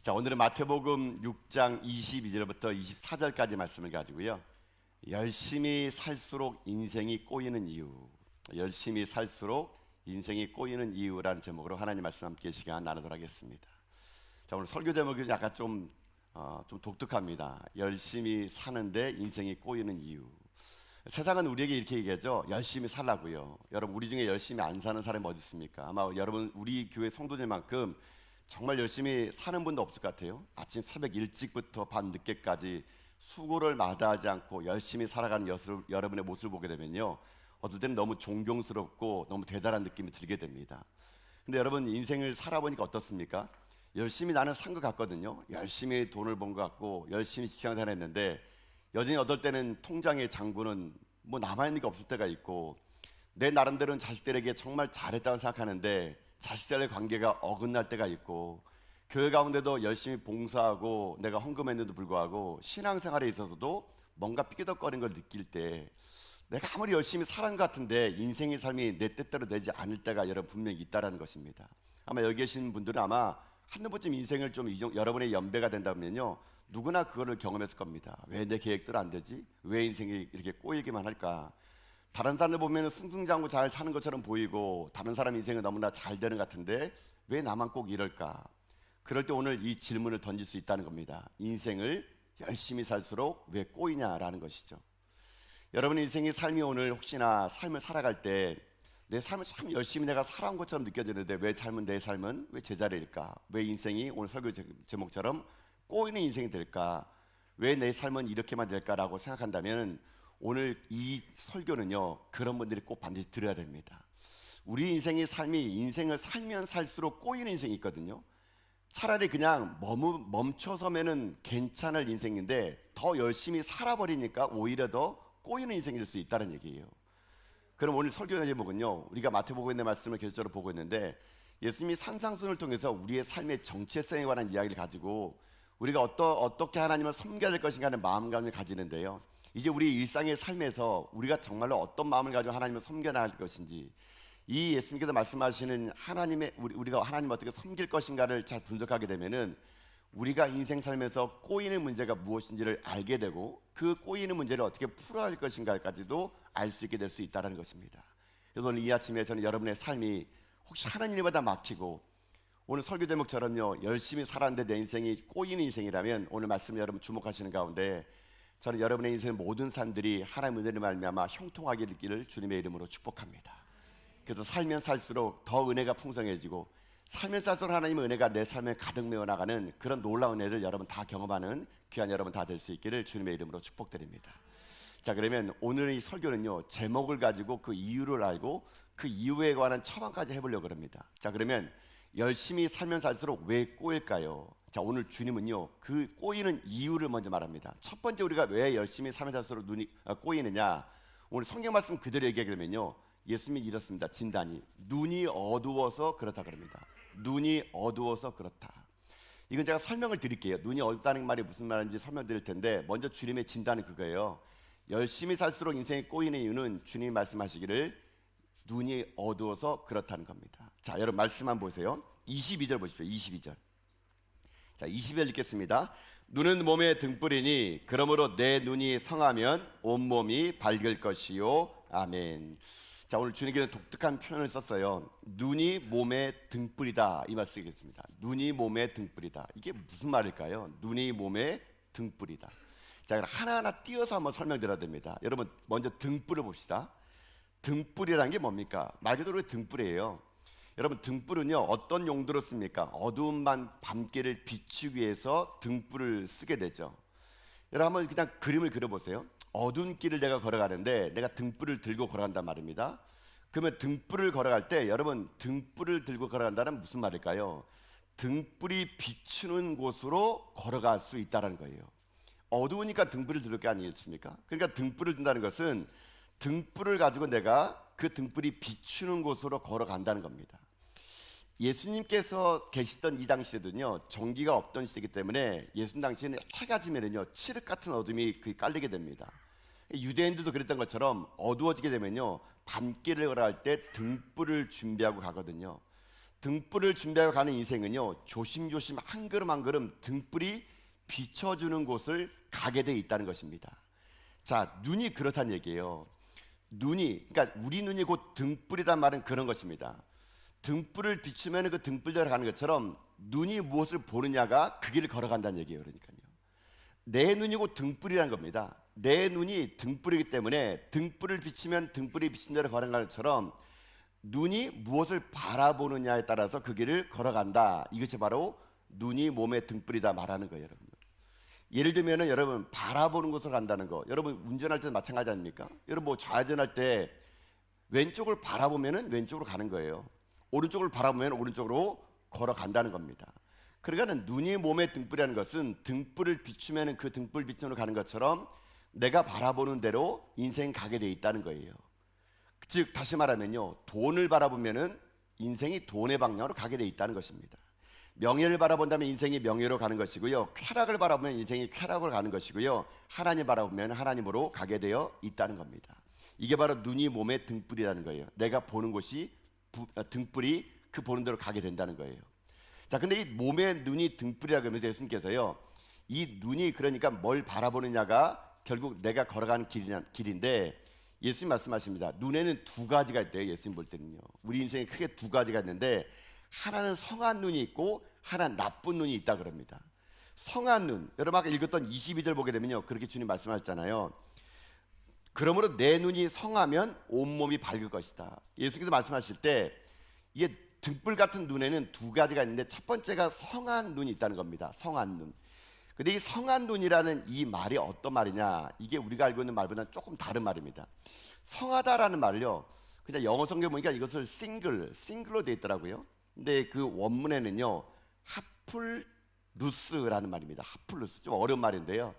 자, 오늘은 마태복음 6장 22절부터 24절까지 말씀을 가지고요. 열심히 살수록 인생이 꼬이는 이유. 열심히 살수록 인생이 꼬이는 이유라는 제목으로 하나님 말씀 함께 시간 나누도록 하겠습니다. 자, 오늘 설교 제목이 약간 좀 독특합니다. 열심히 사는데 인생이 꼬이는 이유. 세상은 우리에게 이렇게 얘기하죠. 열심히 살라고요. 여러분, 우리 중에 열심히 안 사는 사람이 어디 있습니까? 아마 여러분 우리 교회 성도들만큼 정말 열심히 사는 분도 없을 것 같아요. 아침 새벽 일찍부터 밤 늦게까지 수고를 마다하지 않고 열심히 살아가는 여러분의 모습을 보게 되면요, 어떨 때는 너무 존경스럽고 너무 대단한 느낌이 들게 됩니다. 근데 여러분, 인생을 살아보니까 어떻습니까? 열심히 나는 산 것 같거든요. 열심히 돈을 번 것 같고 열심히 직장을 다녔는데 여전히 어떨 때는 통장의 잔고는 뭐 남아있는 게 없을 때가 있고, 내 나름대로는 자식들에게 정말 잘했다고 생각하는데 자식들의 관계가 어긋날 때가 있고, 교회 가운데도 열심히 봉사하고 내가 헌금했는데도 불구하고 신앙생활에 있어서도 뭔가 삐그덕거리는 걸 느낄 때, 내가 아무리 열심히 살은 것 같은데 인생의 삶이 내 뜻대로 되지 않을 때가 여러분 분명히 있다라는 것입니다. 아마 여기 계신 분들은 아마 한두 번쯤 인생을 좀 여러분의 연배가 된다면요, 누구나 그거를 경험했을 겁니다. 왜 내 계획대로 안 되지? 왜 인생이 이렇게 꼬이기만 할까? 다른 사람들 보면 승승장구 잘 사는 것처럼 보이고 다른 사람 인생은 너무나 잘 되는 것 같은데 왜 나만 꼭 이럴까? 그럴 때 오늘 이 질문을 던질 수 있다는 겁니다. 인생을 열심히 살수록 왜 꼬이냐라는 것이죠. 여러분의 인생의 삶이 오늘 혹시나 삶을 살아갈 때 내 삶을 참 열심히 내가 살아온 것처럼 느껴지는데 왜 내 삶은 왜 제자리일까? 왜 인생이 오늘 설교 제목처럼 꼬이는 인생이 될까? 왜 내 삶은 이렇게만 될까라고 생각한다면 오늘 이 설교는요, 그런 분들이 꼭 반드시 들어야 됩니다. 우리 인생의 삶이 인생을 살면 살수록 꼬이는 인생이 있거든요. 차라리 그냥 멈춰서면은 괜찮을 인생인데 더 열심히 살아버리니까 오히려 더 꼬이는 인생이 될 수 있다는 얘기예요. 그럼 오늘 설교 제목은요, 우리가 마태복음의 말씀을 계속적으로 보고 있는데 예수님이 산상순을 통해서 우리의 삶의 정체성에 관한 이야기를 가지고 우리가 어떻게 하나님을 섬겨야 될 것인가 하는 마음가짐을 가지는데요, 이제 우리 일상의 삶에서 우리가 정말로 어떤 마음을 가지고 하나님을 섬겨 나갈 것인지, 이 예수님께서 말씀하시는 우리가 하나님을 어떻게 섬길 것인가를 잘 분석하게 되면은 우리가 인생 삶에서 꼬이는 문제가 무엇인지를 알게 되고 그 꼬이는 문제를 어떻게 풀어야 할 것인가까지도 알 수 있게 될 수 있다는 것입니다. 그래서 오늘 이 아침에 저는 여러분의 삶이 혹시 하나님보다 막히고 오늘 설교 제목처럼요, 열심히 살았는데 내 인생이 꼬이는 인생이라면 오늘 말씀 여러분 주목하시는 가운데 저는 여러분의 인생의 모든 삶들이 하나님의 은혜를 말미암아 형통하게 되기를 주님의 이름으로 축복합니다. 그래서 살면 살수록 더 은혜가 풍성해지고 살면 살수록 하나님의 은혜가 내 삶에 가득 메워 나가는 그런 놀라운 은혜를 여러분 다 경험하는 귀한 여러분 다 될 수 있기를 주님의 이름으로 축복드립니다. 자, 그러면 오늘 이 설교는요, 제목을 가지고 그 이유를 알고 그 이유에 관한 처방까지 해보려고 합니다. 자, 그러면 열심히 살면 살수록 왜 꼬일까요? 자, 오늘 주님은요, 그 꼬이는 이유를 먼저 말합니다. 첫 번째, 우리가 왜 열심히 살면 살수록 눈이 꼬이느냐, 오늘 성경 말씀 그대로 얘기하게 되면요, 예수님이 이렇습니다. 진단이 눈이 어두워서 그렇다 그럽니다. 눈이 어두워서 그렇다. 이건 제가 설명을 드릴게요. 눈이 어둡다는 말이 무슨 말인지 설명드릴 텐데, 먼저 주님의 진단은 그거예요. 열심히 살수록 인생이 꼬이는 이유는 주님이 말씀하시기를 눈이 어두워서 그렇다는 겁니다. 자, 여러분 말씀 한번 보세요. 22절 보십시오. 22절. 자, 20절 읽겠습니다. 눈은 몸의 등불이니 그러므로 내 눈이 성하면 온몸이 밝을 것이요. 아멘. 자, 오늘 주님께서 독특한 표현을 썼어요. 눈이 몸의 등불이다, 이 말씀이겠습니다. 눈이 몸의 등불이다. 이게 무슨 말일까요? 눈이 몸의 등불이다. 자, 그럼 하나하나 띄어서 한번 설명드려야 됩니다. 여러분, 먼저 등불을 봅시다. 등불이라는 게 뭡니까? 말 그대로 등불이에요. 여러분, 등불은요, 어떤 용도로 씁니까? 어두운 밤길을 비추기 위해서 등불을 쓰게 되죠. 여러분, 한번 그냥 그림을 그려보세요. 어두운 길을 내가 걸어가는데 내가 등불을 들고 걸어간단 말입니다. 그러면 등불을 걸어갈 때 여러분, 등불을 들고 걸어간다는 무슨 말일까요? 등불이 비추는 곳으로 걸어갈 수 있다는 거예요. 어두우니까 등불을 들 게 아니겠습니까? 그러니까 등불을 든다는 것은 등불을 가지고 내가 그 등불이 비추는 곳으로 걸어간다는 겁니다. 예수님께서 계시던 이 당시에도요, 전기가 없던 시대이기 때문에 예수님 당시에는 해가 지면은요, 칠흑 같은 어둠이 깔리게 됩니다. 유대인들도 그랬던 것처럼 어두워지게 되면요, 밤길을 걸어갈 때 등불을 준비하고 가거든요. 등불을 준비하고 가는 인생은요, 조심조심 한 걸음 한 걸음 등불이 비춰주는 곳을 가게 돼 있다는 것입니다. 자, 눈이 그렇다는 얘기예요. 눈이, 그러니까 우리 눈이 곧 등불이란 말은 그런 것입니다. 등불을 비추면 그 등불대로 가는 것처럼 눈이 무엇을 보느냐가 그 길을 걸어간다는 얘기예요. 그러니까요. 내 눈이 곧 등불이라는 겁니다. 내 눈이 등불이기 때문에 등불을 비추면 등불이 비친 대로 걸어가는 것처럼 눈이 무엇을 바라보느냐에 따라서 그 길을 걸어간다. 이것이 바로 눈이 몸의 등불이다 말하는 거예요, 여러분. 예를 들면은 여러분 바라보는 곳으로 간다는 거. 여러분 운전할 때도 마찬가지 아닙니까? 여러분 뭐 좌회전할 때 왼쪽을 바라보면은 왼쪽으로 가는 거예요. 오른쪽을 바라보면 오른쪽으로 걸어간다는 겁니다. 그러니까 눈이 몸의 등불이라는 것은 등불을 비추면 그 등불 비추로 가는 것처럼 내가 바라보는 대로 인생 가게 돼 있다는 거예요. 즉 다시 말하면요, 돈을 바라보면은 인생이 돈의 방향으로 가게 돼 있다는 것입니다. 명예를 바라본다면 인생이 명예로 가는 것이고요, 쾌락을 바라보면 인생이 쾌락으로 가는 것이고요, 하나님 바라보면 하나님으로 가게 되어 있다는 겁니다. 이게 바로 눈이 몸의 등불이라는 거예요. 내가 보는 곳이 등불이 그 보는 대로 가게 된다는 거예요. 자, 근데 이 몸의 눈이 등불이라 그러면서 예수님께서요, 이 눈이 그러니까 뭘 바라보느냐가 결국 내가 걸어가는 길인데, 예수님 말씀하십니다. 눈에는 두 가지가 있대요. 예수님 볼 때는요, 우리 인생에 크게 두 가지가 있는데, 하나는 성한 눈이 있고 하나는 나쁜 눈이 있다 그럽니다. 성한 눈, 여러분 아까 읽었던 22절 보게 되면요, 그렇게 주님 말씀하셨잖아요. 그러므로 내 눈이 성하면 온몸이 밝을 것이다. 예수께서 말씀하실 때 이게 등불 같은 눈에는 두 가지가 있는데, 첫 번째가 성한 눈이 있다는 겁니다. 성한 눈. 근데 이 성한 눈이라는 이 말이 어떤 말이냐, 이게 우리가 알고 있는 말보다는 조금 다른 말입니다. 성하다라는 말을요, 그냥 영어 성경 보니까 이것을 싱글로 되어 있더라고요. 근데 그 원문에는요, 하플루스라는 말입니다. 하플루스, 좀 어려운 말인데요,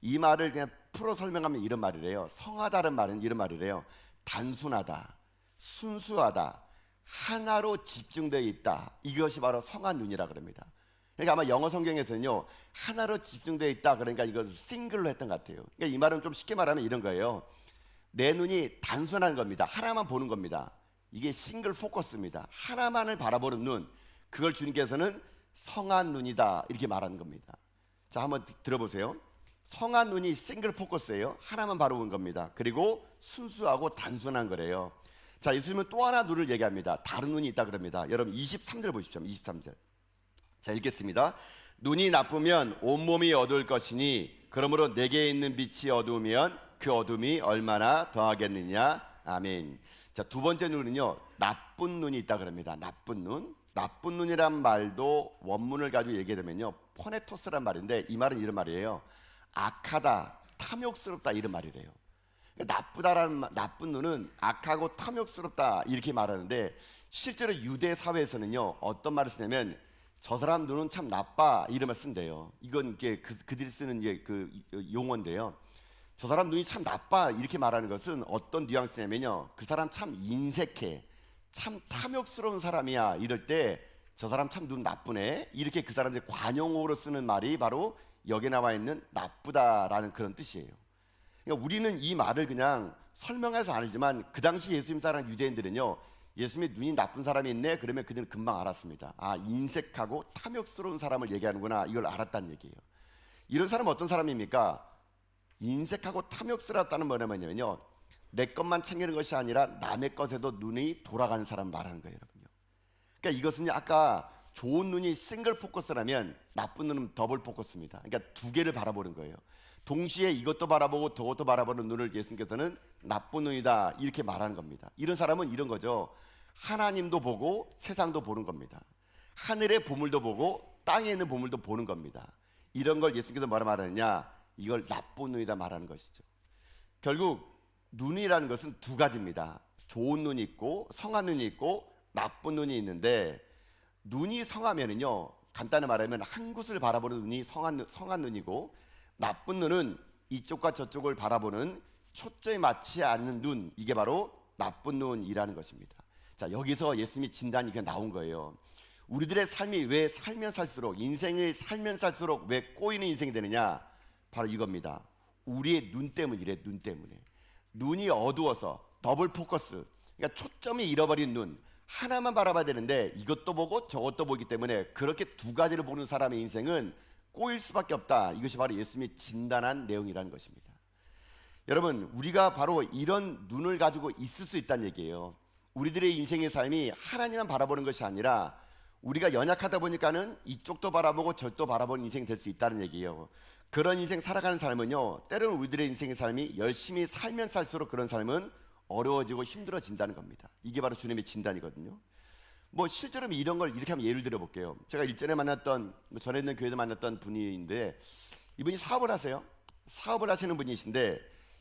이 말을 그냥 풀어 설명하면 이런 말이래요. 성하다는 말은 이런 말이래요. 단순하다, 순수하다, 하나로 집중되어 있다. 이것이 바로 성한 눈이라 그럽니다. 그러니까 아마 영어 성경에서는요, 하나로 집중되어 있다, 그러니까 이걸 싱글로 했던 것 같아요. 그러니까 이 말은 좀 쉽게 말하면 이런 거예요. 내 눈이 단순한 겁니다. 하나만 보는 겁니다. 이게 싱글 포커스입니다. 하나만을 바라보는 눈, 그걸 주님께서는 성한 눈이다 이렇게 말하는 겁니다. 자, 한번 들어보세요. 성한 눈이 싱글 포커스예요. 하나만 바라보는 겁니다. 그리고 순수하고 단순한 거래요. 자, 예수님은 또 하나 눈을 얘기합니다. 다른 눈이 있다 그럽니다. 여러분 23절 보십시오. 23절. 자, 읽겠습니다. 눈이 나쁘면 온몸이 어두울 것이니 그러므로 내게 있는 빛이 어두우면 그 어둠이 얼마나 더하겠느냐. 아멘. 자, 두 번째 눈은요, 나쁜 눈이 있다 그럽니다. 나쁜 눈. 나쁜 눈이란 말도 원문을 가지고 얘기하면요, 포네토스란 말인데, 이 말은 이런 말이에요. 악하다, 탐욕스럽다 이런 말이래요. 나쁘다라는 나쁜 눈은 악하고 탐욕스럽다 이렇게 말하는데, 실제로 유대 사회에서는요, 어떤 말을 쓰냐면 저 사람 눈은 참 나빠 이런 말 쓴대요. 이건 이게 그들이 쓰는 그 용어인데요. 저 사람 눈이 참 나빠 이렇게 말하는 것은 어떤 뉘앙스냐면요, 그 사람 참 인색해, 참 탐욕스러운 사람이야 이럴 때 저 사람 참 눈 나쁘네 이렇게 그 사람들이 관용어로 쓰는 말이 바로 여기 나와 있는 나쁘다라는 그런 뜻이에요. 그러니까 우리는 이 말을 그냥 설명해서 아니지만 그 당시 예수님 사랑 유대인들은요, 예수님이 눈이 나쁜 사람이 있네 그러면 그들은 금방 알았습니다. 아, 인색하고 탐욕스러운 사람을 얘기하는구나, 이걸 알았다는 얘기예요. 이런 사람은 어떤 사람입니까? 인색하고 탐욕스럽다는 뭐냐면요, 내 것만 챙기는 것이 아니라 남의 것에도 눈이 돌아가는 사람을 말하는 거예요, 여러분요. 그러니까 이것은 아까 좋은 눈이 싱글 포커스라면 나쁜 눈은 더블 포커스입니다. 그러니까 두 개를 바라보는 거예요. 동시에 이것도 바라보고 저것도 바라보는 눈을 예수님께서는 나쁜 눈이다 이렇게 말하는 겁니다. 이런 사람은 이런 거죠. 하나님도 보고 세상도 보는 겁니다. 하늘의 보물도 보고 땅에 있는 보물도 보는 겁니다. 이런 걸 예수님께서 뭐라 말하느냐, 이걸 나쁜 눈이다 말하는 것이죠. 결국 눈이라는 것은 두 가지입니다. 좋은 눈이 있고 성한 눈이 있고 나쁜 눈이 있는데, 눈이 성하면은요, 간단히 말하면 한 곳을 바라보는 눈이 성한 눈이고, 나쁜 눈은 이쪽과 저쪽을 바라보는 초점이 맞지 않는 눈, 이게 바로 나쁜 눈이라는 것입니다. 자, 여기서 예수님이 진단이 그냥 나온 거예요. 우리들의 삶이 왜 살면 살수록, 인생을 살면 살수록 왜 꼬이는 인생이 되느냐, 바로 이겁니다. 우리의 눈 때문이래. 눈 때문에. 눈이 어두워서 더블 포커스, 그러니까 초점이 잃어버린 눈, 하나만 바라봐야 되는데 이것도 보고 저것도 보기 때문에 그렇게 두 가지를 보는 사람의 인생은 꼬일 수밖에 없다. 이것이 바로 예수님이 진단한 내용이라는 것입니다. 여러분, 우리가 바로 이런 눈을 가지고 있을 수 있다는 얘기예요. 우리들의 인생의 삶이 하나님만 바라보는 것이 아니라 우리가 연약하다 보니까는 이쪽도 바라보고 저쪽도 바라보는 인생이 될 수 있다는 얘기예요. 그런 인생 살아가는 삶은요, 때로는 우리들의 인생의 삶이 열심히 살면 살수록 그런 삶은 어려워지고 힘들어진다는 겁니다. 이게 바로 주님의 진단이거든요. 뭐 실제로 이런 걸 이렇게 한번 예를 들어 볼게요. 제가 일전에 만났던, 전에 있는 교회에서 만났던 분인데, 이분이 사업을 하세요. 사업을 하시는 분이신데,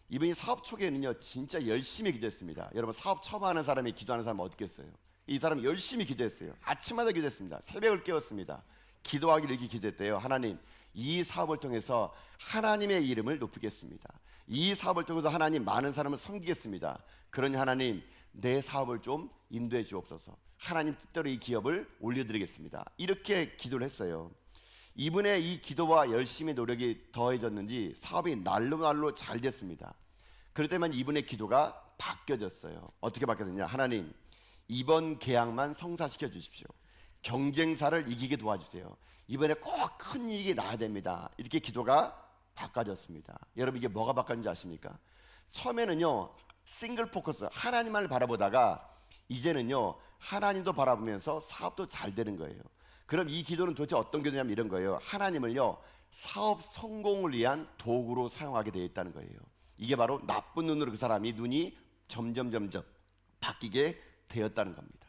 이분이 사업 초기에는요 진짜 열심히 기도했습니다. 여러분, 사업 처음 하는 사람이 기도하는 사람은 어떻겠어요? 이 사람이 열심히 기도했어요. 아침마다 기도했습니다. 새벽을 깨웠습니다. 기도하기를 이렇게 기도했대요. 하나님, 이 사업을 통해서 하나님의 이름을 높이겠습니다. 이 사업을 통해서 하나님 많은 사람을 섬기겠습니다. 그러니 하나님, 내 사업을 좀 인도해 주옵소서. 하나님 뜻대로 이 기업을 올려드리겠습니다. 이렇게 기도를 했어요. 이분의 이 기도와 열심히 노력이 더해졌는지 사업이 날로 잘 됐습니다. 그럴 때만 이분의 기도가 바뀌어졌어요. 어떻게 바뀌었느냐? 하나님, 이번 계약만 성사시켜 주십시오. 경쟁사를 이기게 도와주세요. 이번에 꼭 큰 이익이 나야 됩니다. 이렇게 기도가 바꿔졌습니다. 여러분, 이게 뭐가 바뀌었는지 아십니까? 처음에는요 싱글 포커스, 하나님만을 바라보다가 이제는요 하나님도 바라보면서 사업도 잘 되는 거예요. 그럼 이 기도는 도대체 어떤 기도냐면 이런 거예요. 하나님을요 사업 성공을 위한 도구로 사용하게 되어 있다는 거예요. 이게 바로 나쁜 눈으로 그 사람이 눈이 점점 바뀌게 되었다는 겁니다.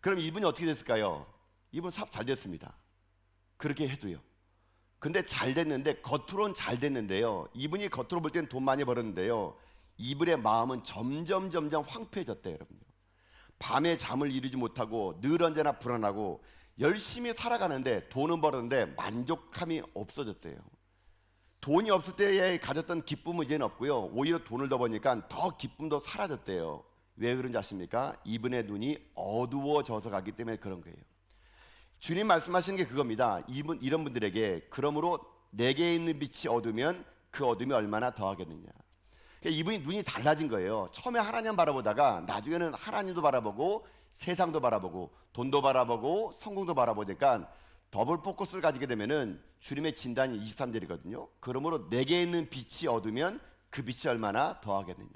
그럼 이분이 어떻게 됐을까요? 이분 사업 잘 됐습니다. 그렇게 해도요. 근데 잘 됐는데, 겉으로는 잘 됐는데요, 이분이 겉으로 볼 때는 돈 많이 벌었는데요, 이분의 마음은 점점 황폐해졌대요. 여러분요, 밤에 잠을 이루지 못하고 늘 언제나 불안하고 열심히 살아가는데 돈은 벌었는데 만족함이 없어졌대요. 돈이 없을 때에 가졌던 기쁨은 이제는 없고요, 오히려 돈을 더 버니까 더 기쁨도 사라졌대요. 왜 그런지 아십니까? 이분의 눈이 어두워져서 가기 때문에 그런 거예요. 주님 말씀하시는 게 그겁니다. 이런 분들에게, 그러므로 내게 있는 빛이 어두면 그 어둠이 얼마나 더하겠느냐. 그러니까 이분이 눈이 달라진 거예요. 처음에 하나님 바라보다가 나중에는 하나님도 바라보고 세상도 바라보고 돈도 바라보고 성공도 바라보니까 더블 포커스를 가지게 되면은 주님의 진단이 23절이거든요. 그러므로 내게 있는 빛이 어두면 그 빛이 얼마나 더하겠느냐.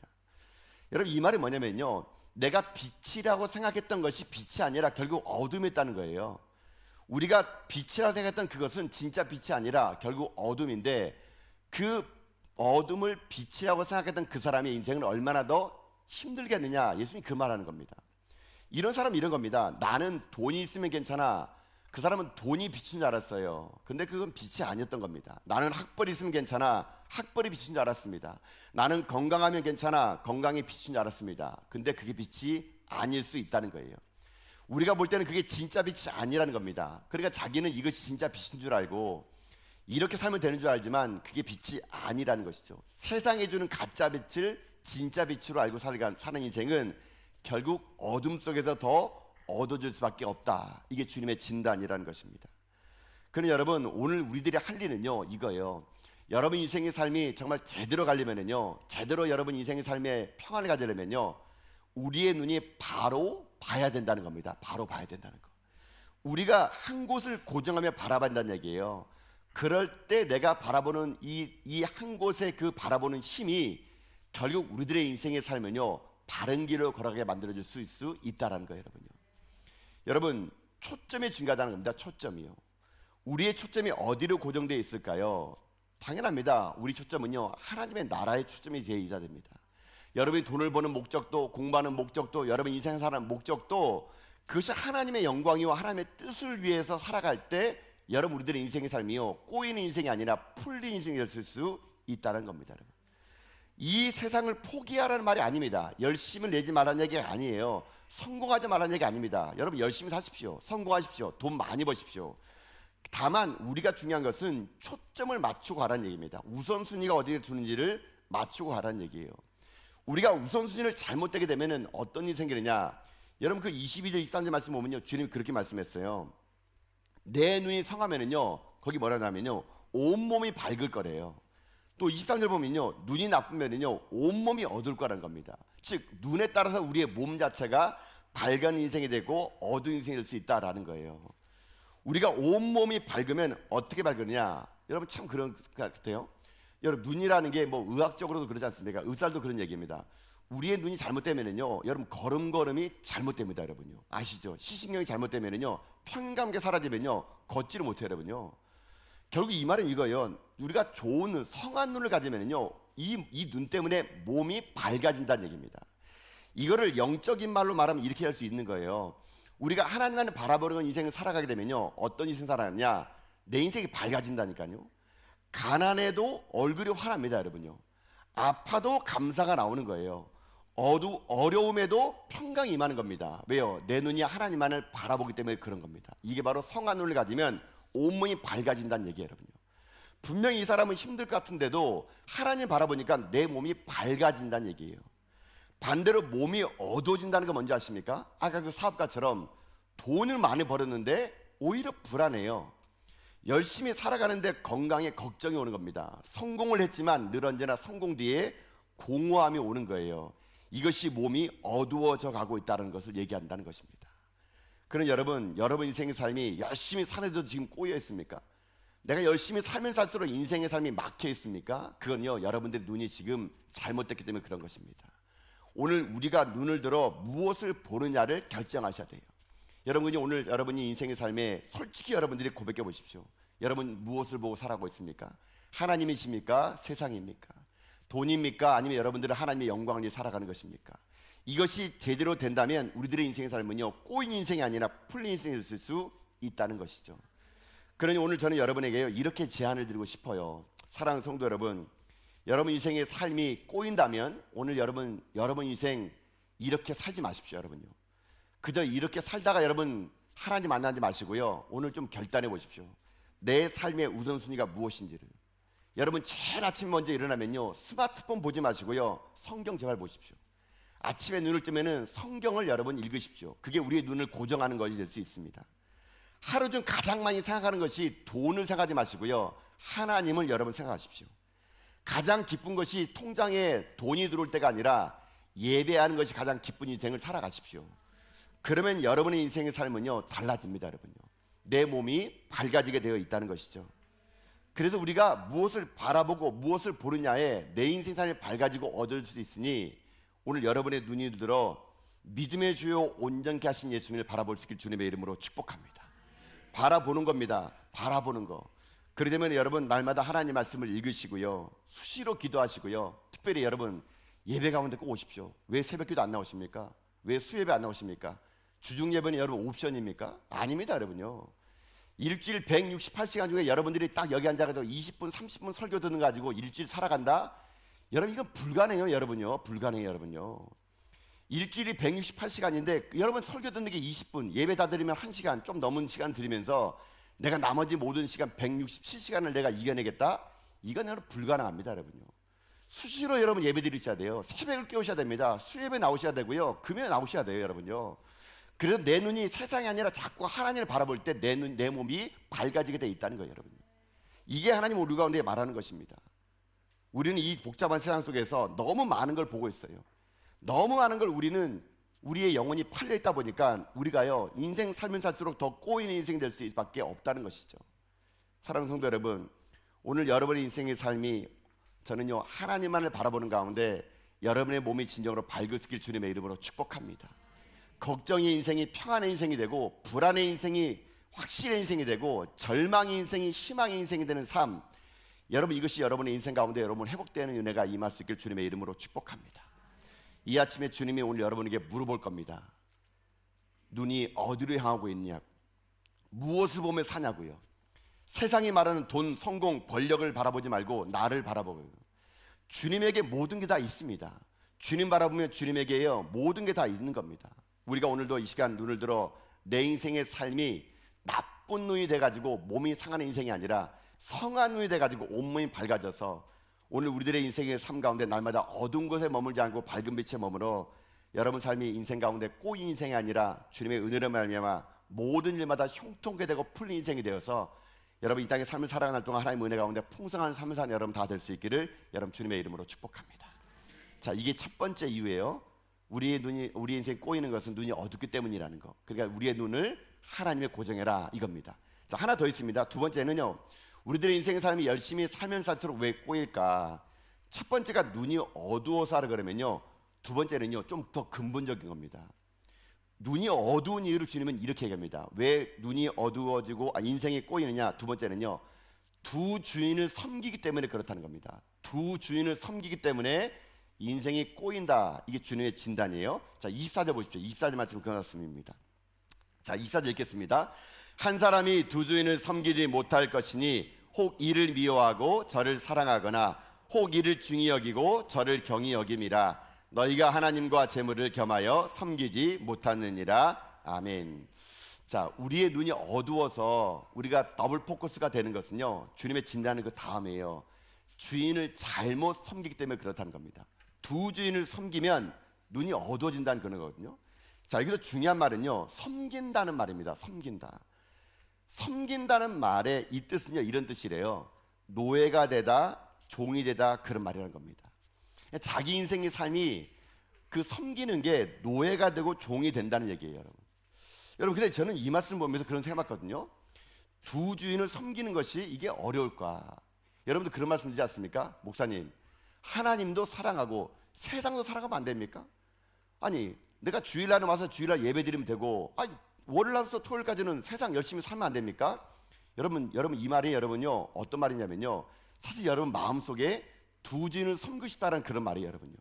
여러분, 이 말이 뭐냐면요, 내가 빛이라고 생각했던 것이 빛이 아니라 결국 어둠이었다는 거예요. 우리가 빛이라고 생각했던 그것은 진짜 빛이 아니라 결국 어둠인데, 그 어둠을 빛이라고 생각했던 그 사람의 인생을 얼마나 더 힘들겠느냐. 예수님이 그 말하는 겁니다. 이런 사람은 이런 겁니다. 나는 돈이 있으면 괜찮아. 그 사람은 돈이 빛인 줄 알았어요. 근데 그건 빛이 아니었던 겁니다. 나는 학벌이 있으면 괜찮아. 학벌이 빛인 줄 알았습니다. 나는 건강하면 괜찮아. 건강이 빛인 줄 알았습니다. 근데 그게 빛이 아닐 수 있다는 거예요. 우리가 볼 때는 그게 진짜 빛이 아니라는 겁니다. 그러니까 자기는 이것이 진짜 빛인 줄 알고 이렇게 살면 되는 줄 알지만 그게 빛이 아니라는 것이죠. 세상에 주는 가짜 빛을 진짜 빛으로 알고 사는 인생은 결국 어둠 속에서 더 어두워질 수밖에 없다. 이게 주님의 진단이라는 것입니다. 그러나 여러분, 오늘 우리들이 할 일은요 이거예요. 여러분 인생의 삶이 정말 제대로 가려면요, 제대로 여러분 인생의 삶에 평안을 가지려면요, 우리의 눈이 바로 봐야 된다는 겁니다. 바로 봐야 된다는 거. 우리가 한 곳을 고정하며 바라봐야 한다는 얘기예요. 그럴 때 내가 바라보는 이 한 곳의 그 바라보는 힘이 결국 우리들의 인생의 삶은요 바른 길로 걸어가게 만들어줄 수 있다라는 거예요. 여러분, 초점이 중요하다는 겁니다. 초점이요. 우리의 초점이 어디로 고정되어 있을까요? 당연합니다. 우리 초점은요 하나님의 나라의 초점이 되어 있어야 됩니다. 여러분이 돈을 버는 목적도, 공부하는 목적도, 여러분 인생 사는 목적도 그것이 하나님의 영광이와 하나님의 뜻을 위해서 살아갈 때 여러분 우리들의 인생의 삶이요 꼬이는 인생이 아니라 풀린 인생이 될 수 있다는 겁니다. 여러분, 이 세상을 포기하라는 말이 아닙니다. 열심을 내지 말라는 얘기가 아니에요. 성공하지 말라는 얘기가 아닙니다. 여러분 열심히 사십시오. 성공하십시오. 돈 많이 버십시오. 다만 우리가 중요한 것은 초점을 맞추고 가라는 얘기입니다. 우선순위가 어디에 두는지를 맞추고 가라는 얘기예요. 우리가 우선순위를 잘못되게 되면 어떤 일이 생기느냐. 여러분 그 22절 23절 말씀 보면요 주님이 그렇게 말씀했어요. 내 눈이 성하면은요 거기 뭐라고 하면요 온몸이 밝을 거래요. 또 23절 보면요 눈이 나쁘면은요 온몸이 어두울 거라는 겁니다. 즉 눈에 따라서 우리의 몸 자체가 밝은 인생이 되고 어두운 인생이 될 수 있다라는 거예요. 우리가 온몸이 밝으면 어떻게 밝으냐? 여러분 참 그런 것 같아요. 여러분 눈이라는 게 뭐 의학적으로도 그러지 않습니까? 의사도 그런 얘기입니다. 우리의 눈이 잘못되면은요, 여러분 걸음걸음이 잘못됩니다, 여러분요. 아시죠? 시신경이 잘못되면은요, 평감하게 사라지면요, 걷지를 못해요, 여러분요. 결국 이 말은 이거예요. 우리가 좋은 눈, 성한 눈을 가지면은요, 이 눈 때문에 몸이 밝아진다는 얘기입니다. 이거를 영적인 말로 말하면 이렇게 할 수 있는 거예요. 우리가 하나님을 바라보는 인생을 살아가게 되면요, 어떤 인생 살아가냐? 내 인생이 밝아진다니까요. 가난해도 얼굴이 환합니다, 여러분요. 아파도 감사가 나오는 거예요. 어려움에도 평강이 임하는 겁니다. 왜요? 내 눈이 하나님만을 바라보기 때문에 그런 겁니다. 이게 바로 성한 눈을 가지면 온몸이 밝아진다는 얘기예요, 여러분요. 분명히 이 사람은 힘들 것 같은데도 하나님 바라보니까 내 몸이 밝아진다는 얘기예요. 반대로 몸이 어두워진다는 거 뭔지 아십니까? 아까 그 사업가처럼 돈을 많이 벌었는데 오히려 불안해요. 열심히 살아가는데 건강에 걱정이 오는 겁니다. 성공을 했지만 늘 언제나 성공 뒤에 공허함이 오는 거예요. 이것이 몸이 어두워져 가고 있다는 것을 얘기한다는 것입니다. 그럼 여러분 인생의 삶이 열심히 사는데도 지금 꼬여 있습니까? 내가 열심히 살면 살수록 인생의 삶이 막혀 있습니까? 그건요, 여러분들의 눈이 지금 잘못됐기 때문에 그런 것입니다. 오늘 우리가 눈을 들어 무엇을 보느냐를 결정하셔야 돼요. 여러분이 오늘 여러분이 인생의 삶에 솔직히 여러분들이 고백해 보십시오. 여러분 무엇을 보고 살아가고 있습니까? 하나님이십니까? 세상입니까? 돈입니까? 아니면 여러분들은 하나님의 영광을 위해 살아가는 것입니까? 이것이 제대로 된다면 우리들의 인생의 삶은요, 꼬인 인생이 아니라 풀린 인생이 될 수 있다는 것이죠. 그러니 오늘 저는 여러분에게요, 이렇게 제안을 드리고 싶어요. 사랑하는 성도 여러분, 여러분 인생의 삶이 꼬인다면 오늘 여러분 인생 이렇게 살지 마십시오, 여러분요. 그저 이렇게 살다가 여러분 하나님 만나지 마시고요, 오늘 좀 결단해 보십시오. 내 삶의 우선순위가 무엇인지를. 여러분 제일 아침 먼저 일어나면요, 스마트폰 보지 마시고요, 성경 제발 보십시오. 아침에 눈을 뜨면은 성경을 여러분 읽으십시오. 그게 우리의 눈을 고정하는 것이 될 수 있습니다. 하루 중 가장 많이 생각하는 것이 돈을 생각하지 마시고요, 하나님을 여러분 생각하십시오. 가장 기쁜 것이 통장에 돈이 들어올 때가 아니라 예배하는 것이 가장 기쁜 인생을 살아가십시오. 그러면 여러분의 인생의 삶은요, 달라집니다, 여러분요. 내 몸이 밝아지게 되어 있다는 것이죠. 그래서 우리가 무엇을 바라보고 무엇을 보느냐에 내 인생 삶이 밝아지고 얻을 수 있으니 오늘 여러분의 눈이 들어 믿음의 주요 온전케 하신 예수님을 바라볼 수 있길 주님의 이름으로 축복합니다. 바라보는 겁니다. 바라보는 거. 그러려면 여러분 날마다 하나님 말씀을 읽으시고요, 수시로 기도하시고요, 특별히 여러분 예배 가운데 꼭 오십시오. 왜 새벽기도 안 나오십니까? 왜 수예배 안 나오십니까? 주중 예배는 여러분 옵션입니까? 아닙니다, 여러분요. 일주일 168시간 중에 여러분들이 딱 여기 앉아가지고 20분 30분 설교 듣는 거 가지고 일주일 살아간다? 여러분 이건 불가능해요, 여러분요. 불가능해요, 여러분요. 일주일이 168시간인데 여러분 설교 듣는 게 20분, 예배 다 드리면 1시간 좀 넘은 시간 드리면서 내가 나머지 모든 시간 167시간을 내가 이겨내겠다? 이건 여러분 불가능합니다, 여러분요. 수시로 여러분 예배 드리셔야 돼요. 새벽을 깨우셔야 됩니다. 수예배 나오셔야 되고요, 금요일에 나오셔야 돼요, 여러분요. 그래서 내 눈이 세상이 아니라 자꾸 하나님을 바라볼 때 내 몸이 밝아지게 돼 있다는 거예요, 여러분. 이게 하나님 우리 가운데 말하는 것입니다. 우리는 이 복잡한 세상 속에서 너무 많은 걸 보고 있어요. 너무 많은 걸 우리의 영혼이 팔려 있다 보니까 우리가요, 인생 살면 살수록 더 꼬이는 인생이 될 수밖에 없다는 것이죠. 사랑하는 성도 여러분, 오늘 여러분의 인생의 삶이 저는요, 하나님만을 바라보는 가운데 여러분의 몸이 진정으로 밝을 수 있길 주님의 이름으로 축복합니다. 걱정의 인생이 평안의 인생이 되고, 불안의 인생이 확실의 인생이 되고, 절망의 인생이 희망의 인생이 되는 삶, 여러분 이것이 여러분의 인생 가운데 여러분 회복되는 은혜가 임할 수 있길 주님의 이름으로 축복합니다. 이 아침에 주님이 오늘 여러분에게 물어볼 겁니다. 눈이 어디로 향하고 있냐? 무엇을 보며 사냐고요? 세상이 말하는 돈, 성공, 권력을 바라보지 말고 나를 바라보고요. 주님에게 모든 게 다 있습니다. 주님 바라보면 주님에게요, 모든 게 다 있는 겁니다. 우리가 오늘도 이 시간 눈을 들어 내 인생의 삶이 나쁜 눈이 돼가지고 몸이 상하는 인생이 아니라 성한 눈이 돼가지고 온몸이 밝아져서 오늘 우리들의 인생의 삶 가운데 날마다 어두운 곳에 머물지 않고 밝은 빛에 머물러 여러분 삶이 인생 가운데 꼬인 인생이 아니라 주님의 은혜로 말미암아 모든 일마다 형통하게 되고 풀린 인생이 되어서 여러분 이 땅의 삶을 살아가는 동안 하나님의 은혜 가운데 풍성한 삶을 사는 여러분 다 될 수 있기를 여러분 주님의 이름으로 축복합니다. 자, 이게 첫 번째 이유예요. 우리 인생 꼬이는 것은 눈이 어둡기 때문이라는 거. 그러니까 우리의 눈을 하나님에 고정해라 이겁니다. 자, 하나 더 있습니다. 두 번째는요, 우리들의 인생의 삶이 열심히 살면 살수록 왜 꼬일까? 첫 번째가 눈이 어두워서 하라 그러면요, 두 번째는요 좀 더 근본적인 겁니다. 눈이 어두운 이유를 주님은 이렇게 얘기합니다. 왜 눈이 어두워지고 인생이 꼬이느냐? 두 번째는요, 두 주인을 섬기기 때문에 그렇다는 겁니다. 두 주인을 섬기기 때문에 인생이 꼬인다. 이게 주님의 진단이에요. 자, 24절 보십시오. 24절 말씀 그 말씀입니다. 자, 24절 읽겠습니다. 한 사람이 두 주인을 섬기지 못할 것이니 혹 이를 미워하고 저를 사랑하거나 혹 이를 중히 여기고 저를 경히 여김이라. 너희가 하나님과 재물을 겸하여 섬기지 못하느니라. 아멘. 자, 우리의 눈이 어두워서 우리가 더블 포커스가 되는 것은요, 주님의 진단은 그 다음이에요. 주인을 잘못 섬기기 때문에 그렇다는 겁니다. 두 주인을 섬기면 눈이 어두워진다는 그런 거거든요. 자, 여기서 중요한 말은요, 섬긴다는 말입니다. 섬긴다. 섬긴다는 말의 이 뜻은요, 이런 뜻이래요. 노예가 되다, 종이 되다, 그런 말이라는 겁니다. 자기 인생의 삶이 그 섬기는 게 노예가 되고 종이 된다는 얘기예요, 여러분. 여러분, 근데 저는 이 말씀 보면서 그런 생각했거든요. 두 주인을 섬기는 것이 이게 어려울까? 여러분들 그런 말씀 드리지 않습니까? 목사님, 하나님도 사랑하고 세상도 사랑하면 안 됩니까? 아니, 내가 주일날에 와서 주일날 예배 드리면 되고, 아니, 월요일부터 토요일까지는 세상 열심히 살면 안 됩니까? 여러분 이 말이 여러분요, 어떤 말이냐면요, 사실 여러분 마음속에 두 주인을 섬기고 싶다는 그런 말이에요, 여러분요.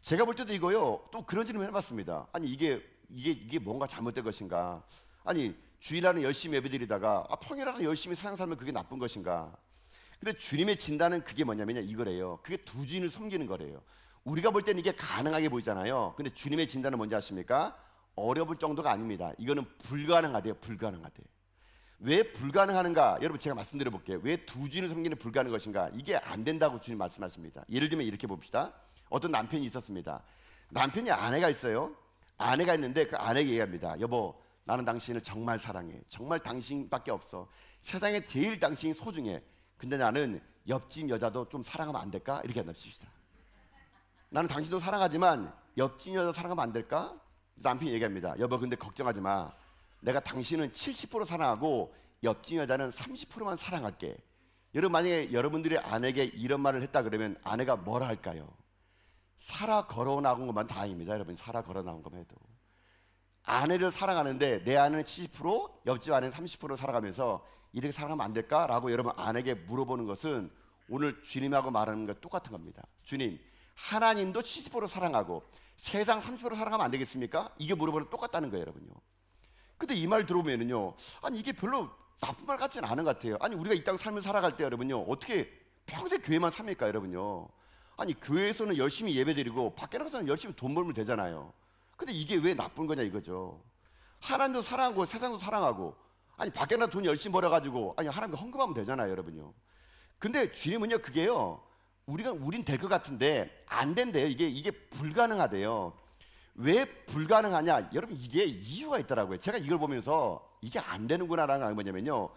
제가 볼 때도 이거요, 또 그런 질문 해봤습니다. 아니, 이게 뭔가 잘못된 것인가? 아니, 주일날은 열심히 예배드리다가 평일날은 열심히 세상 살면 그게 나쁜 것인가? 근데 주님의 진단은 그게 뭐냐면요, 이거래요. 그게 두 주인을 섬기는 거래요. 우리가 볼 때는 이게 가능하게 보이잖아요. 근데 주님의 진단은 뭔지 아십니까? 어려울 정도가 아닙니다. 이거는 불가능하대요. 불가능하대. 왜 불가능하는가? 여러분, 제가 말씀드려 볼게요. 왜 두 주인을 섬기는 불가능한 것인가? 이게 안 된다고 주님 말씀하십니다. 예를 들면 이렇게 봅시다. 어떤 남편이 있었습니다. 남편이 아내가 있어요. 아내가 있는데 그 아내에게 얘기합니다. 여보, 나는 당신을 정말 사랑해. 정말 당신밖에 없어. 세상에 제일 당신이 소중해. 근데 나는 옆집 여자도 좀 사랑하면 안 될까? 이렇게 한답시다. 나는 당신도 사랑하지만 옆집 여자 사랑하면 안 될까? 남편이 얘기합니다. 여보, 근데 걱정하지 마. 내가 당신은 70% 사랑하고 옆집 여자는 30%만 사랑할게. 여러분, 만약에 여러분들이 아내에게 이런 말을 했다 그러면 아내가 뭐라 할까요? 살아 걸어 나온 것만 다행입니다. 여러분, 살아 걸어 나온 것만 해도. 아내를 사랑하는데 내 아내는 70%, 옆집 아내는 30% 살아가면서 이렇게 사랑하면 안 될까? 라고 여러분 아내에게 물어보는 것은 오늘 주님하고 말하는 것 똑같은 겁니다. 주님, 하나님도 70% 사랑하고 세상 30% 사랑하면 안 되겠습니까? 이게 물어보는 똑같다는 거예요, 여러분요. 근데 이 말 들어보면은요, 아니, 이게 별로 나쁜 말 같지는 않은 것 같아요. 아니, 우리가 이 땅 삶을 살아갈 때 여러분요, 어떻게 평생 교회만 삽니까, 여러분요? 아니, 교회에서는 열심히 예배드리고 밖에 나가서는 열심히 돈 벌면 되잖아요. 근데 이게 왜 나쁜 거냐 이거죠. 하나님도 사랑하고 세상도 사랑하고, 아니, 밖에 나가 돈 열심히 벌어가지고, 아니, 하나님께 헌금하면 되잖아요, 여러분요. 근데 주님은요, 그게요, 우린 될 것 같은데 안 된대요. 이게 불가능하대요. 왜 불가능하냐? 여러분, 이게 이유가 있더라고요. 제가 이걸 보면서 이게 안 되는구나라는 게 뭐냐면요,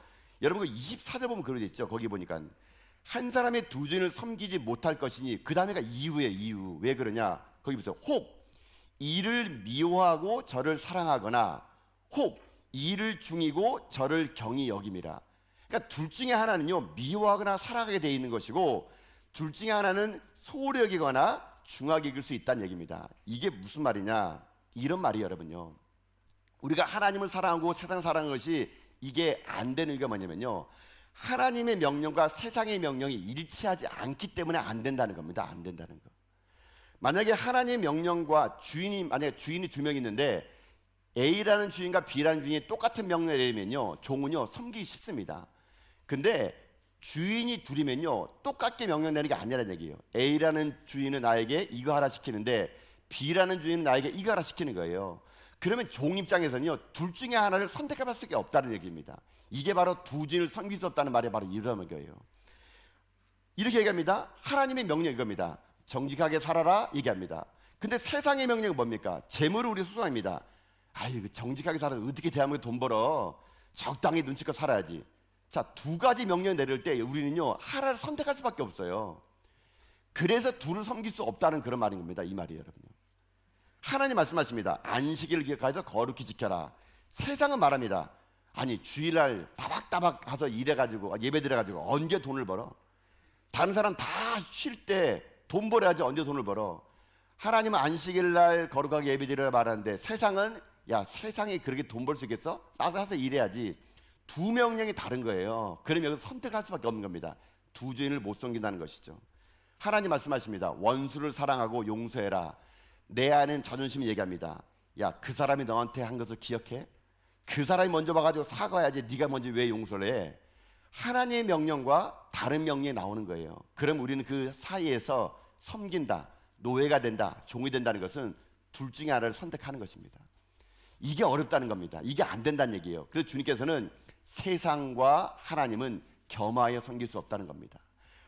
여러분, 그 24절 보면 그러죠 있죠. 거기 보니까 한 사람의 두 주인을 섬기지 못할 것이니, 그 다음에가 이유예요. 이유. 왜 그러냐? 거기 보세요. 혹 이를 미워하고 저를 사랑하거나 혹 이를 중이고 저를 경히 여김이라. 그러니까 둘 중에 하나는요, 미워하거나 사랑하게 돼 있는 것이고, 둘 중에 하나는 소홀히 여기거나 중하게 여길 수 있다는 얘기입니다. 이게 무슨 말이냐? 이런 말이에요, 여러분요. 우리가 하나님을 사랑하고 세상을 사랑하는 것이 이게 안 되는 이유가 뭐냐면요, 하나님의 명령과 세상의 명령이 일치하지 않기 때문에 안 된다는 겁니다. 안 된다는 거. 만약에 하나님의 명령과 만약에 주인이 두 명 있는데 A라는 주인과 B라는 주인이 똑같은 명령을 내리면요, 종은요 섬기기 쉽습니다. 근데 주인이 둘이면요 똑같게 명령 내리는 게 아니라는 얘기예요. A라는 주인은 나에게 이거 하라 시키는데 B라는 주인은 나에게 이거 하라 시키는 거예요. 그러면 종 입장에서는요, 둘 중에 하나를 선택할 수밖에 없다는 얘기입니다. 이게 바로 두 주인을 섬길 수 없다는 말이 바로 이러는 거예요. 이렇게 얘기합니다. 하나님의 명령 이겁니다. 정직하게 살아라 얘기합니다. 근데 세상의 명령은 뭡니까? 재물을 우리 소송합니다. 아유, 정직하게 살아서 어떻게 대한민국에 돈 벌어? 적당히 눈치껏 살아야지. 자, 두 가지 명령 내릴 때 우리는요 하나를 선택할 수밖에 없어요. 그래서 둘을 섬길 수 없다는 그런 말인 겁니다. 이 말이에요, 여러분요. 하나님 말씀하십니다. 안식일을 기억하여서 거룩히 지켜라. 세상은 말합니다. 아니 주일날 따박따박 가서 일해가지고 예배 드려가지고 언제 돈을 벌어? 다른 사람 다 쉴 때 돈 벌어야지 언제 돈을 벌어? 하나님은 안식일날 거룩하게 예배 드리라 말하는데 세상은 야 세상이 그렇게 돈 벌 수 있겠어? 나도 가서 일해야지. 두 명령이 다른 거예요. 그러면 여기서 선택할 수밖에 없는 겁니다. 두 주인을 못 섬긴다는 것이죠. 하나님 말씀하십니다. 원수를 사랑하고 용서해라. 내 안엔 자존심이 얘기합니다. 야 그 사람이 너한테 한 것을 기억해? 그 사람이 먼저 와가지고 사과해야지 네가 먼저 왜 용서를 해? 하나님의 명령과 다른 명령이 나오는 거예요. 그럼 우리는 그 사이에서 섬긴다, 노예가 된다, 종이 된다는 것은 둘 중에 하나를 선택하는 것입니다. 이게 어렵다는 겁니다. 이게 안 된다는 얘기예요. 그래서 주님께서는 세상과 하나님은 겸하여 섬길 수 없다는 겁니다.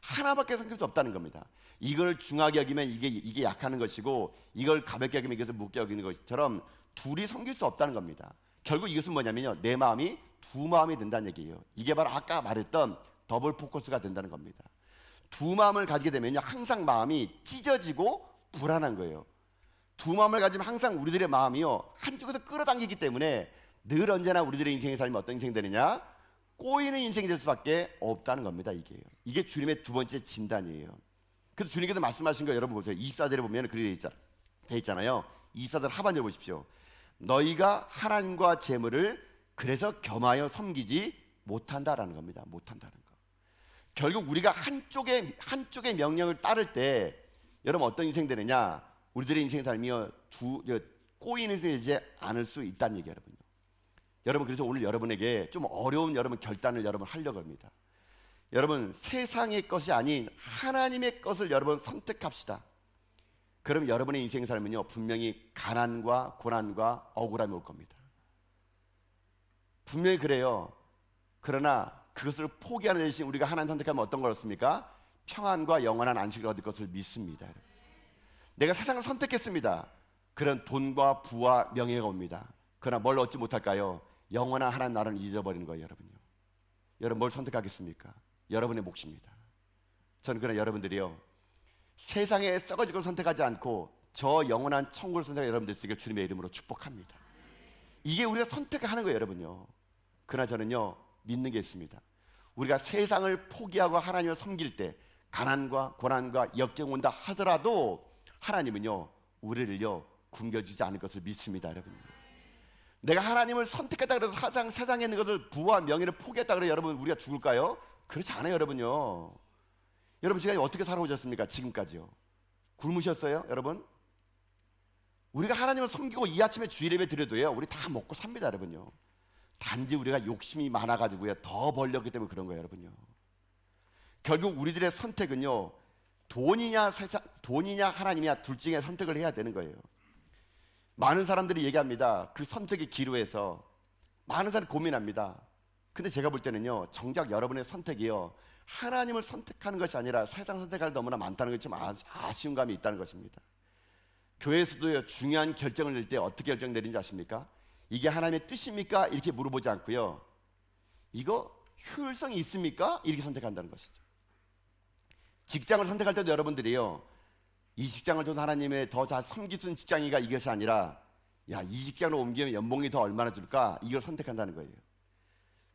하나밖에 섬길 수 없다는 겁니다. 이걸 중하게 여기면 이게 약하는 것이고 이걸 가볍게 여기면 이것을 무겁게 여기는 것처럼 둘이 섬길 수 없다는 겁니다. 결국 이것은 뭐냐면요, 내 마음이 두 마음이 된다는 얘기예요. 이게 바로 아까 말했던 더블 포커스가 된다는 겁니다. 두 마음을 가지게 되면요 항상 마음이 찢어지고 불안한 거예요. 두 마음을 가지면 항상 우리들의 마음이요 한쪽에서 끌어당기기 때문에 늘 언제나 우리들의 인생의 삶이 어떤 인생이 되느냐, 꼬이는 인생이 될 수밖에 없다는 겁니다. 이게 주님의 두 번째 진단이에요. 그래서 주님께서 말씀하신 거 여러분 보세요. 24절에 보면 그렇게 돼 있잖아요. 24절 하반절 보십시오. 너희가 하나님과 재물을 그래서 겸하여 섬기지 못한다라는 겁니다. 못한다는 거. 결국 우리가 한쪽의 명령을 따를 때 여러분 어떤 인생 되느냐, 우리들의 인생 삶이요 꼬이는 인생이 되지 않을 수 있다는 얘기예요. 여러분 그래서 오늘 여러분에게 좀 어려운 여러분 결단을 여러분 하려고 합니다. 여러분 세상의 것이 아닌 하나님의 것을 여러분 선택합시다. 그럼 여러분의 인생 삶은요 분명히 가난과 고난과 억울함이 올 겁니다. 분명히 그래요. 그러나 그것을 포기하는 대신 우리가 하나님 선택하면 어떤 걸 얻습니까? 평안과 영원한 안식을 얻을 것을 믿습니다. 내가 세상을 선택했습니다. 그런 돈과 부와 명예가 옵니다. 그러나 뭘 얻지 못할까요? 영원한 하나님 나라를 잊어버리는 거예요. 여러분 뭘 선택하겠습니까? 여러분의 몫입니다. 저는 그러나 여러분들이요 세상에 썩어질 걸 선택하지 않고 저 영원한 천국을 선택한 여러분들 있으길 주님의 이름으로 축복합니다. 이게 우리가 선택하는 거예요. 여러분요. 그러나 저는요 믿는 게 있습니다. 우리가 세상을 포기하고 하나님을 섬길 때 가난과 고난과 역경 온다 하더라도 하나님은요 우리를요 굶겨주지 않을 것을 믿습니다. 여러분 내가 하나님을 선택했다 그래서 세상에 있는 것을 부와 명예를 포기했다 그래서 여러분 우리가 죽을까요? 그렇지 않아요. 여러분요 여러분 지금 어떻게 살아오셨습니까? 지금까지요 굶으셨어요? 여러분 우리가 하나님을 섬기고 이 아침에 주일 예배 드려도요 우리 다 먹고 삽니다. 여러분요 단지 우리가 욕심이 많아가지고요 더 벌렸기 때문에 그런 거예요. 여러분요 결국 우리들의 선택은요 돈이냐 하나님이냐 둘 중에 선택을 해야 되는 거예요. 많은 사람들이 얘기합니다. 그 선택의 기로에서 많은 사람이 고민합니다. 근데 제가 볼 때는요 정작 여러분의 선택이요 하나님을 선택하는 것이 아니라 세상 선택할 너무나 많다는 것이 좀 아쉬운 감이 있다는 것입니다. 교회에서도요 중요한 결정을 낼 때 어떻게 결정 내리는지 아십니까? 이게 하나님의 뜻입니까? 이렇게 물어보지 않고요 이거 효율성이 있습니까? 이렇게 선택한다는 것이죠. 직장을 선택할 때도 여러분들이요 이 직장을 좀 하나님의 더 잘 섬길 수 있는 직장이가 이것이 아니라 야 이 직장으로 옮기면 연봉이 더 얼마나 줄까? 이걸 선택한다는 거예요.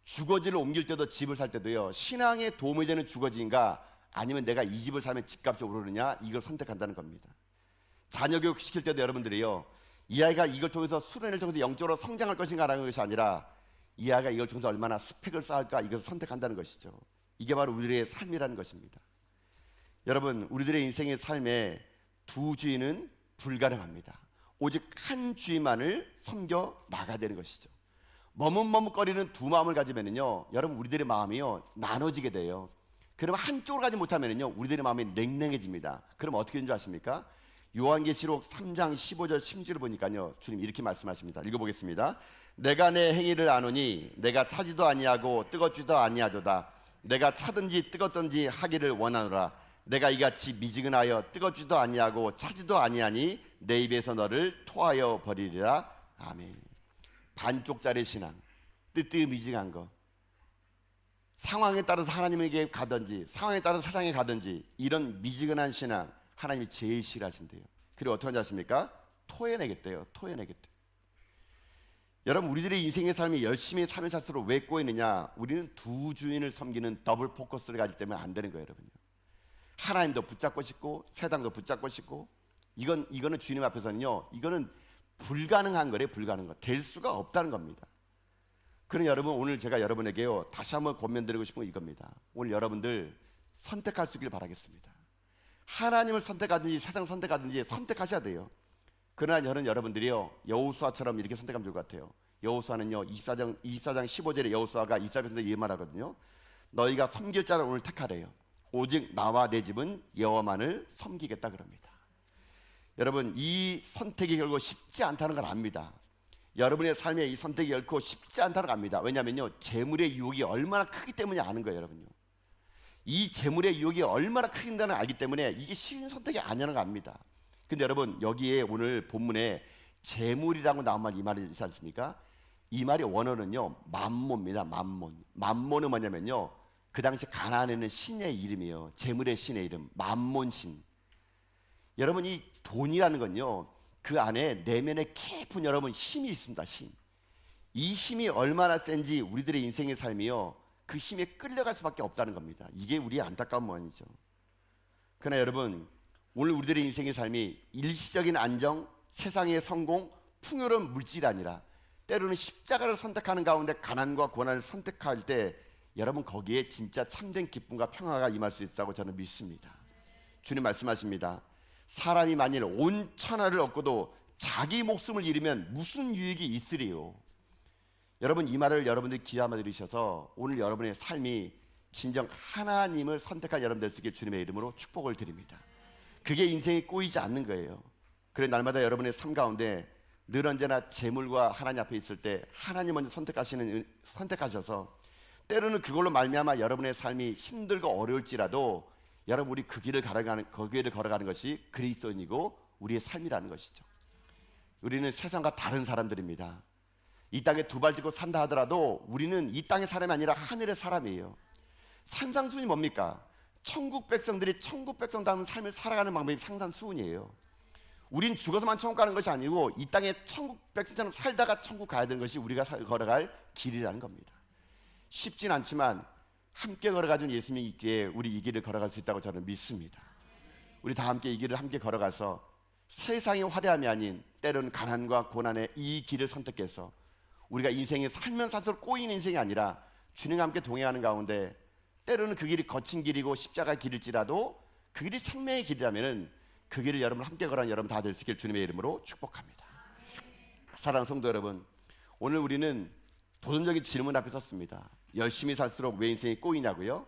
주거지를 옮길 때도 집을 살 때도요 신앙에 도움이 되는 주거지인가 아니면 내가 이 집을 사면 집값이 오르느냐 이걸 선택한다는 겁니다. 자녀 교육 시킬 때도 여러분들이요 이 아이가 이걸 통해서 수련을 통해서 영적으로 성장할 것인가 라는 것이 아니라 이 아이가 이걸 통해서 얼마나 스펙을 쌓을까 이것을 선택한다는 것이죠. 이게 바로 우리의 삶이라는 것입니다. 여러분 우리들의 인생의 삶에 두 주인은 불가능합니다. 오직 한 주인만을 섬겨 나가야 되는 것이죠. 머뭇머뭇거리는 두 마음을 가지면은요 여러분 우리들의 마음이요 나눠지게 돼요. 그러면 한쪽으로 가지 못하면은요 우리들의 마음이 냉랭해집니다. 그럼 어떻게 되는 줄 아십니까? 요한계시록 3장 15절 16절을 보니까요 주님 이렇게 말씀하십니다. 읽어보겠습니다. 내가 내 행위를 아노니 내가 차지도 아니하고 뜨겁지도 아니하도다. 내가 차든지 뜨겁든지 하기를 원하노라. 내가 이같이 미지근하여 뜨겁지도 아니하고 차지도 아니하니 내 입에서 너를 토하여 버리리라. 아멘. 반쪽짜리 신앙, 뜨뜻미지근한 거, 상황에 따라서 하나님에게 가든지 상황에 따라서 세상에 가든지 이런 미지근한 신앙 하나님이 제일 싫어하신대요. 그리고 어떻게 하십니까? 토해내겠대요. 토해내겠대. 여러분, 우리들의 인생의 삶이 열심히 살면 살수록 왜 꼬이느냐? 우리는 두 주인을 섬기는 더블 포커스를 가지기 때문에 안 되는 거예요, 여러분요. 하나님도 붙잡고 싶고 세상도 붙잡고 싶고, 이거는 주님 앞에서는요, 이거는 불가능한 거래요. 불가능한 거. 될 수가 없다는 겁니다. 그러니 여러분, 오늘 제가 여러분에게요 다시 한번 권면드리고 싶은 건 이겁니다. 오늘 여러분들 선택할 수 있길 바라겠습니다. 하나님을 선택하든지 세상을 선택하든지 선택하셔야 돼요. 그러나 저는 여러분들이요 여호수아처럼 이렇게 선택하면 좋을 것 같아요. 여호수아는요 24장 15절에 여호수아가 이스라엘에서 이 말하거든요. 너희가 섬길 자를 오늘 택하래요. 오직 나와 내 집은 여호와만을 섬기겠다 그럽니다. 여러분, 이 선택이 결국 쉽지 않다는 걸 압니다. 여러분의 삶에 이 선택이 결코 쉽지 않다는 걸 압니다. 왜냐하면요 재물의 유혹이 얼마나 크기 때문에 아는 거예요, 여러분요. 이 재물의 유혹이 얼마나 크긴다는 알기 때문에 이게 쉬운 선택이 아니라는 걸 압니다. 근데 여러분, 여기에 오늘 본문에 재물이라고 나온 말, 이 말이 있지 않습니까? 이 말의 원어는요 맘몬입니다. 맘몬. 맘몬은 뭐냐면요 그 당시 가나안에는 신의 이름이에요. 재물의 신의 이름, 맘몬신. 여러분, 이 돈이라는 건요 그 안에 내면에 깊은 여러분 힘이 있습니다. 힘. 이 힘이 얼마나 센지 우리들의 인생의 삶이요 그 힘에 끌려갈 수밖에 없다는 겁니다. 이게 우리의 안타까운 모양이죠. 그러나 여러분, 오늘 우리들의 인생의 삶이 일시적인 안정, 세상의 성공, 풍요로운 물질이 아니라 때로는 십자가를 선택하는 가운데 가난과 고난을 선택할 때 여러분 거기에 진짜 참된 기쁨과 평화가 임할 수 있다고 저는 믿습니다. 주님 말씀하십니다. 사람이 만일 온 천하를 얻고도 자기 목숨을 잃으면 무슨 유익이 있으리요? 여러분, 이 말을 여러분들이 귀담아 들으셔서 오늘 여러분의 삶이 진정 하나님을 선택한 여러분 될 수 있게 주님의 이름으로 축복을 드립니다. 그게 인생이 꼬이지 않는 거예요. 그래 날마다 여러분의 삶 가운데 늘 언제나 재물과 하나님 앞에 있을 때 하나님 먼저 선택하셔서 때로는 그걸로 말미암아 여러분의 삶이 힘들고 어려울지라도 여러분 우리 그 길을 걸어가는 것이 그리스도인이고 우리의 삶이라는 것이죠. 우리는 세상과 다른 사람들입니다. 이 땅에 두 발 딛고 산다 하더라도 우리는 이 땅의 사람이 아니라 하늘의 사람이에요. 산상수훈이 뭡니까? 천국 백성들이 천국 백성다운 삶을 살아가는 방법이 상상수훈이에요. 우린 죽어서만 천국 가는 것이 아니고 이 땅에 천국 백성처럼 살다가 천국 가야 되는 것이 우리가 걸어갈 길이라는 겁니다. 쉽진 않지만 함께 걸어가준 예수님이 있기에 우리 이 길을 걸어갈 수 있다고 저는 믿습니다. 우리 다 함께 이 길을 함께 걸어가서 세상의 화려함이 아닌 때로는 가난과 고난의 이 길을 선택해서 우리가 인생에 살면 살수록 꼬이는 인생이 아니라 주님과 함께 동행하는 가운데 때로는 그 길이 거친 길이고 십자가 길일지라도 그 길이 생명의 길이라면은 그 길을 여러분 함께 걸어가는 여러분 다 될 수 있길 주님의 이름으로 축복합니다. 사랑하는 성도 여러분, 오늘 우리는 도전적인 질문 앞에 섰습니다. 열심히 살수록 왜 인생이 꼬이냐고요?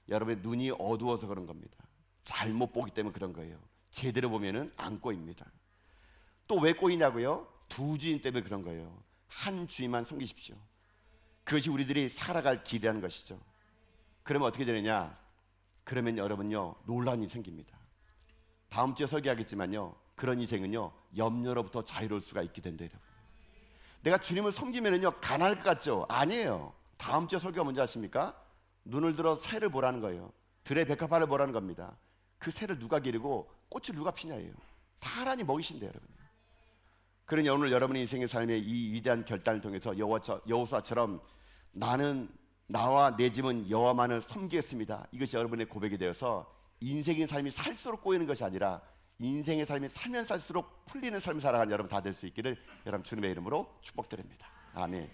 여러분의 눈이 어두워서 그런 겁니다. 잘못 보기 때문에 그런 거예요. 제대로 보면은 안 꼬입니다. 또 왜 꼬이냐고요? 두 주인 때문에 그런 거예요. 한 주인만 섬기십시오. 그것이 우리들이 살아갈 길이라는 것이죠. 그러면 어떻게 되느냐? 그러면 여러분요 논란이 생깁니다. 다음 주에 설교하겠지만요 그런 인생은요 염려로부터 자유로울 수가 있게 된다. 여러분, 내가 주님을 섬기면은요 가난할 것 같죠? 아니에요. 다음 주에 설교가 뭔지 아십니까? 눈을 들어 새를 보라는 거예요. 들의 백합화를 보라는 겁니다. 그 새를 누가 기르고 꽃을 누가 피냐예요. 다 하나님 먹이신대요, 여러분. 그러니 오늘 여러분의 인생의 삶의 이 위대한 결단을 통해서 여호수아처럼 나는 나와 내 집은 여호와만을 섬기겠습니다. 이것이 여러분의 고백이 되어서 인생의 삶이 살수록 꼬이는 것이 아니라 인생의 삶이 살면 살수록 풀리는 삶을 살아가는 여러분 다 될 수 있기를 여러분 주님의 이름으로 축복드립니다. 아멘.